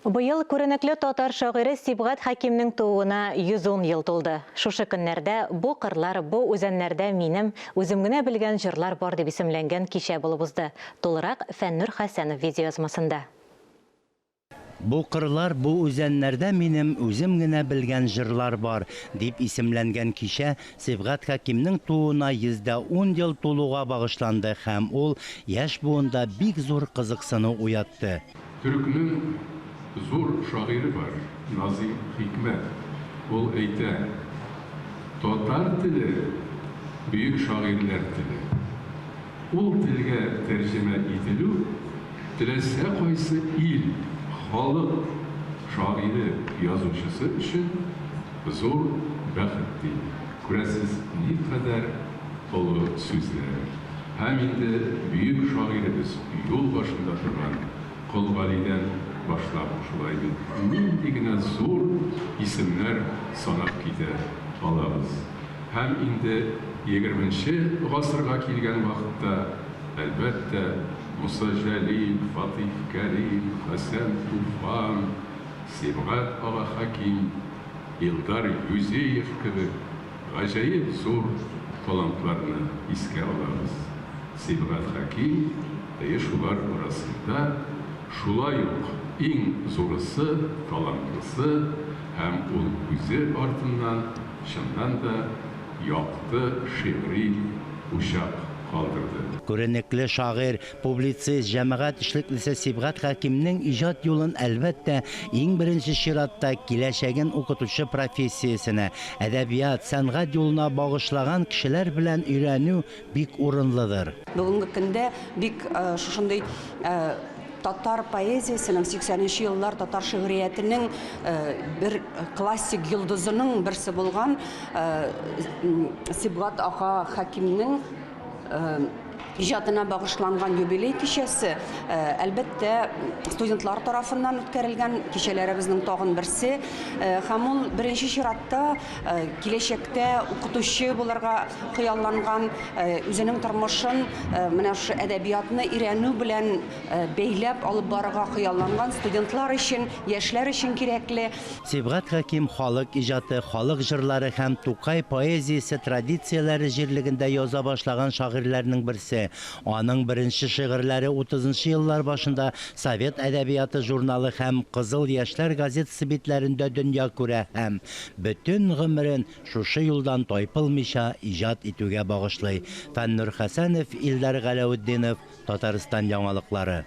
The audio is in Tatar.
Быйыл күренекле татар шагыйре Сибгат Хакимнең тууына 110 ел тулды. Шушы көннәрдә бу кырлар, бу үзәннәрдә минем үзем генә белгән җырлар бар дип исемләнгән кичә булып узды. Тулырак Фәннур Хәсәнов видеоязмасында. Бу кырлар, бу үзәннәрдә минем үзем генә белгән җырлар бар дип исемләнгән кичә Сибгат Хакимнең тууына 110 ел тулуга багышланды һәм ул яшь буында бик зур кызыксыну уятты. Түркнең зур шагыйре бар, Назим Хикмәт. Ул әйтә: татар теле бөек шагыйрьләр теле. Ул телгә тәрҗемә ителү теләсә кайсы ил, халык шагыйре, язучысы өчен зур бәхет ди. Күрәсез, никадәр олы сүзләр. Һәм инде бөек шагыйребез юл башында торган Колгалидән башлап шулай бит нинди генә зур исемнәр санап китә алабыз. Һәм инде 20-нче гасырга килгән вакытта әлбәттә Муса Җәлил, Фатих Кәрим, Хәсән Туфан, Сибгат ага Хаким, Илдар Юзеев кебек гаҗәеп зур талантларны искә алабыз. Сибгат Хаким шулар арасында шулай ук иң зурысы, талантлысы һәм ул үзе артыннан чыннан да якты шигъри учак калдырды. Күренекле шагыйрь, публицист, җәмәгать эшлеклесе Сибгат Хакимнең иҗат юлын әлбәттә иң беренче чиратта киләчәген укытучы профессиясенә, әдәбият, сәнгать юлына багышлаган кешеләр белән өйрәнү бик урынлыдыр. Бүгенге көндә бик шушындый татар поэзиясының 80-нче еллар татар шигъриятының бер классик йолдызының берсе булган Сибгат ага Хакимның иҗатына багышланган юбилей кичәсе әлбәттә студентлар тарафыннан үткәрелгән кичәләребезнең тагын берсе һәм ул беренче чиратта киләчәктә укытучы булырга хыялланган үзенең тормышын менә шу әдәбиятны өйрәнү белән бәйләп алып барырга хыялланган студентлар өчен, яшьләр өчен кирәкле. Сибгат Хаким халык иҗаты, халык җырлары һәм Тукай поэзиясе традицияләре җирлегендә яза башлаган шагыйрьләрнең берсе. Аның беренче шигырьләре 30-нчы еллар башында Совет әдәбияты журналы һәм Кызыл яшьләр газетасы битләрендә дөнья күрә һәм бөтен гомерен шушы юлдан тайпылмыйча иҗат итүгә багышлый. Фәннур Хәсәнов, Илдар Галәветдинов, Татарстан яңалыклары.